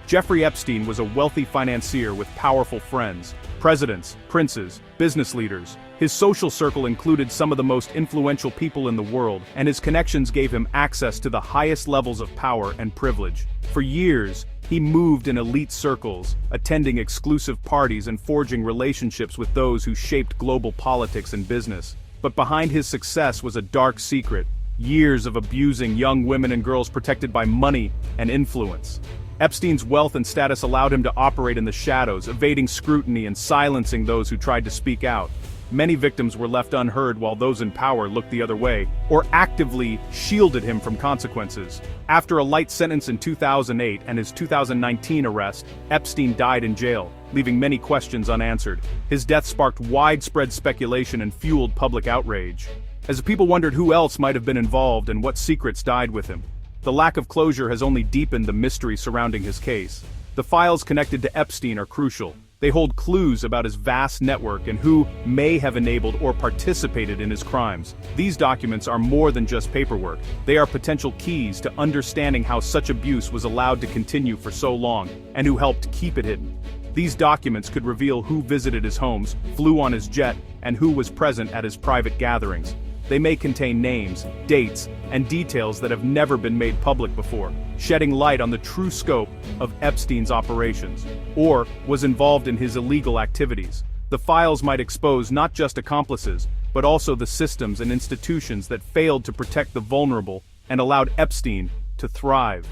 Jeffrey Epstein was a wealthy financier with powerful friends, presidents, princes, business leaders. His social circle included some of the most influential people in the world, and his connections gave him access to the highest levels of power and privilege. For years, he moved in elite circles, attending exclusive parties and forging relationships with those who shaped global politics and business. But behind his success was a dark secret: years of abusing young women and girls protected by money and influence. Epstein's wealth and status allowed him to operate in the shadows, evading scrutiny and silencing those who tried to speak out. Many victims were left unheard while those in power looked the other way, or actively shielded him from consequences. After a light sentence in 2008 and his 2019 arrest, Epstein died in jail, leaving many questions unanswered. His death sparked widespread speculation and fueled public outrage, as people wondered who else might have been involved and what secrets died with him. The lack of closure has only deepened the mystery surrounding his case. The files connected to Epstein are crucial. They hold clues about his vast network and who may have enabled or participated in his crimes. These documents are more than just paperwork. They are potential keys to understanding how such abuse was allowed to continue for so long, and who helped keep it hidden. These documents could reveal who visited his homes, flew on his jet, and who was present at his private gatherings. They may contain names, dates, and details that have never been made public before, shedding light on the true scope of Epstein's operations, or was involved in his illegal activities. The files might expose not just accomplices, but also the systems and institutions that failed to protect the vulnerable and allowed Epstein to thrive.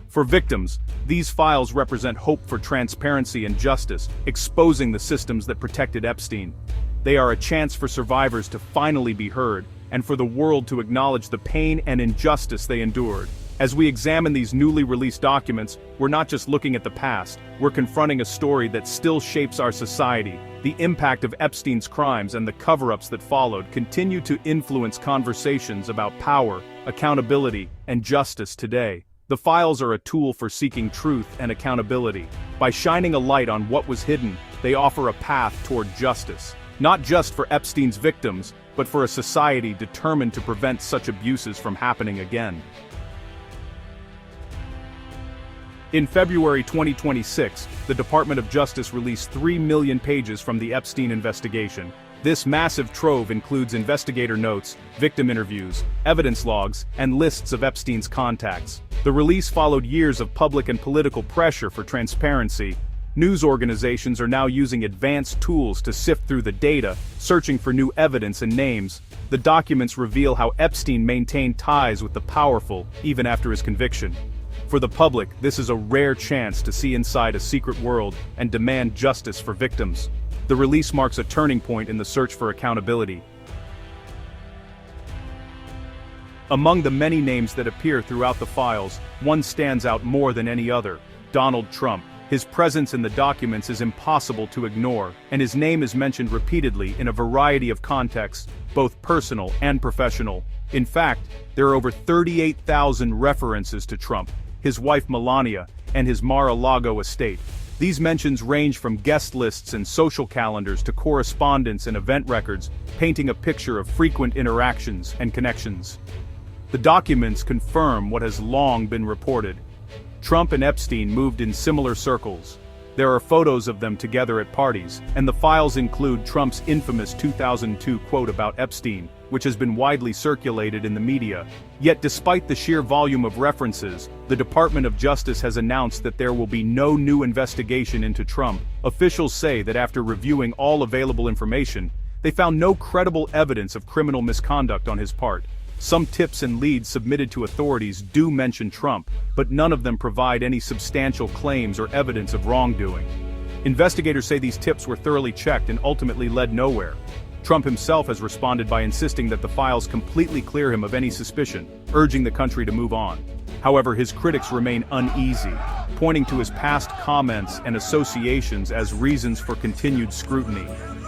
For victims, these files represent hope for transparency and justice, exposing the systems that protected Epstein. They are a chance for survivors to finally be heard, and for the world to acknowledge the pain and injustice they endured. As we examine these newly released documents, we're not just looking at the past, we're confronting a story that still shapes our society. The impact of Epstein's crimes and the cover-ups that followed continue to influence conversations about power, accountability, and justice today. The files are a tool for seeking truth and accountability. By shining a light on what was hidden, they offer a path toward justice. Not just for Epstein's victims, but for a society determined to prevent such abuses from happening again. In February 2026, the Department of Justice released 3 million pages from the Epstein investigation. This massive trove includes investigator notes, victim interviews, evidence logs, and lists of Epstein's contacts. The release followed years of public and political pressure for transparency. News organizations are now using advanced tools to sift through the data, searching for new evidence and names. The documents reveal how Epstein maintained ties with the powerful, even after his conviction. For the public, this is a rare chance to see inside a secret world and demand justice for victims. The release marks a turning point in the search for accountability. Among the many names that appear throughout the files, one stands out more than any other: Donald Trump. His presence in the documents is impossible to ignore, and his name is mentioned repeatedly in a variety of contexts, both personal and professional. In fact, there are over 38,000 references to Trump, his wife Melania, and his Mar-a-Lago estate. These mentions range from guest lists and social calendars to correspondence and event records, painting a picture of frequent interactions and connections. The documents confirm what has long been reported. Trump and Epstein moved in similar circles. There are photos of them together at parties, and the files include Trump's infamous 2002 quote about Epstein, which has been widely circulated in the media. Yet despite the sheer volume of references, the Department of Justice has announced that there will be no new investigation into Trump. Officials say that after reviewing all available information, they found no credible evidence of criminal misconduct on his part. Some tips and leads submitted to authorities do mention Trump, but none of them provide any substantial claims or evidence of wrongdoing. Investigators say these tips were thoroughly checked and ultimately led nowhere. Trump himself has responded by insisting that the files completely clear him of any suspicion, urging the country to move on. However, his critics remain uneasy, pointing to his past comments and associations as reasons for continued scrutiny.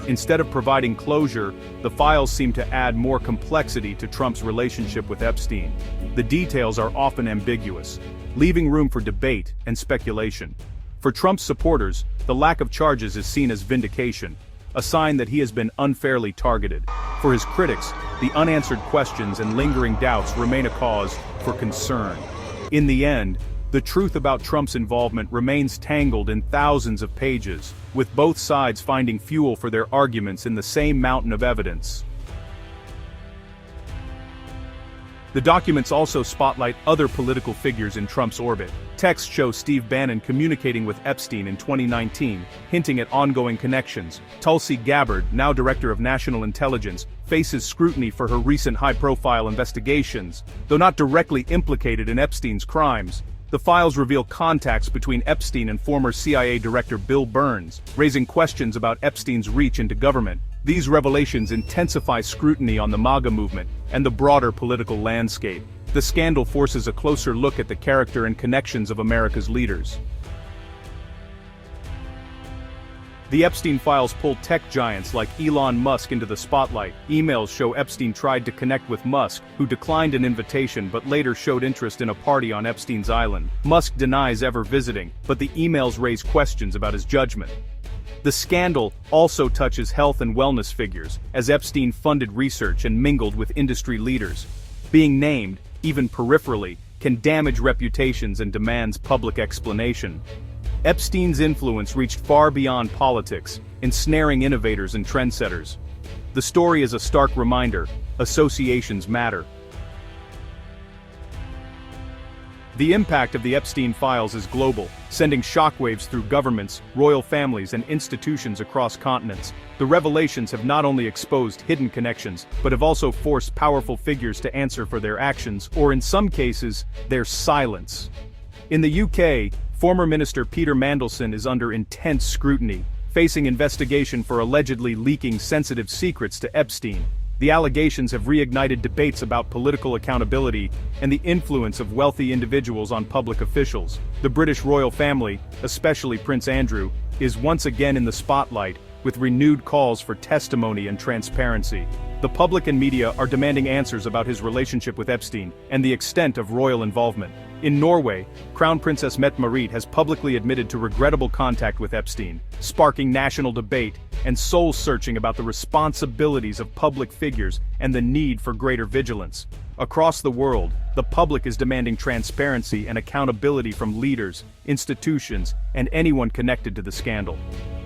Instead of providing closure, the files seem to add more complexity to Trump's relationship with Epstein. The details are often ambiguous, leaving room for debate and speculation. For Trump's supporters, the lack of charges is seen as vindication, a sign that he has been unfairly targeted. For his critics, the unanswered questions and lingering doubts remain a cause for concern. In the end, The truth about Trump's involvement remains tangled in thousands of pages, with both sides finding fuel for their arguments in the same mountain of evidence. The documents also spotlight other political figures in Trump's orbit. Texts show Steve Bannon communicating with Epstein in 2019, hinting at ongoing connections. Tulsi Gabbard, now Director of National Intelligence, faces scrutiny for her recent high-profile investigations. Though not directly implicated in Epstein's crimes, the files reveal contacts between Epstein and former CIA Director Bill Burns, raising questions about Epstein's reach into government. These revelations intensify scrutiny on the MAGA movement and the broader political landscape. The scandal forces a closer look at the character and connections of America's leaders. The Epstein files pull tech giants like Elon Musk into the spotlight. Emails show Epstein tried to connect with Musk, who declined an invitation but later showed interest in a party on Epstein's island. Musk denies ever visiting, but the emails raise questions about his judgment. The scandal also touches health and wellness figures, as Epstein funded research and mingled with industry leaders. Being named, even peripherally, can damage reputations and demands public explanation. Epstein's influence reached far beyond politics, ensnaring innovators and trendsetters. The story is a stark reminder: associations matter. The impact of the Epstein files is global, sending shockwaves through governments, royal families, and institutions across continents. The revelations have not only exposed hidden connections, but have also forced powerful figures to answer for their actions, or in some cases, their silence. In the UK, former Minister Peter Mandelson is under intense scrutiny, facing investigation for allegedly leaking sensitive secrets to Epstein. The allegations have reignited debates about political accountability and the influence of wealthy individuals on public officials. The British royal family, especially Prince Andrew, is once again in the spotlight, with renewed calls for testimony and transparency. The public and media are demanding answers about his relationship with Epstein and the extent of royal involvement. In Norway, Crown Princess Mette-Marit has publicly admitted to regrettable contact with Epstein, sparking national debate and soul-searching about the responsibilities of public figures and the need for greater vigilance. Across the world, the public is demanding transparency and accountability from leaders, institutions, and anyone connected to the scandal.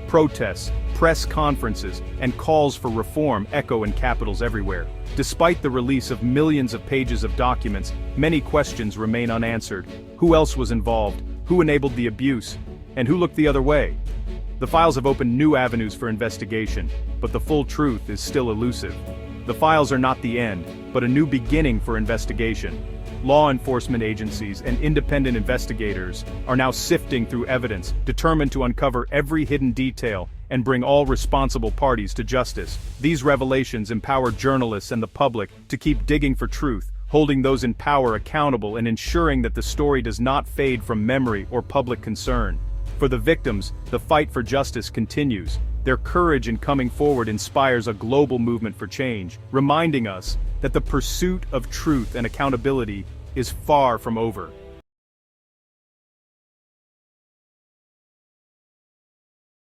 Protests, press conferences, and calls for reform echo in capitals everywhere. Despite the release of millions of pages of documents, many questions remain unanswered. Who else was involved? Who enabled the abuse? And who looked the other way? The files have opened new avenues for investigation, but the full truth is still elusive. The files are not the end, but a new beginning for investigation. Law enforcement agencies and independent investigators are now sifting through evidence, determined to uncover every hidden detail and bring all responsible parties to justice. These revelations empower journalists and the public to keep digging for truth, holding those in power accountable and ensuring that the story does not fade from memory or public concern. For the victims, the fight for justice continues. Their courage in coming forward inspires a global movement for change, reminding us that the pursuit of truth and accountability is far from over.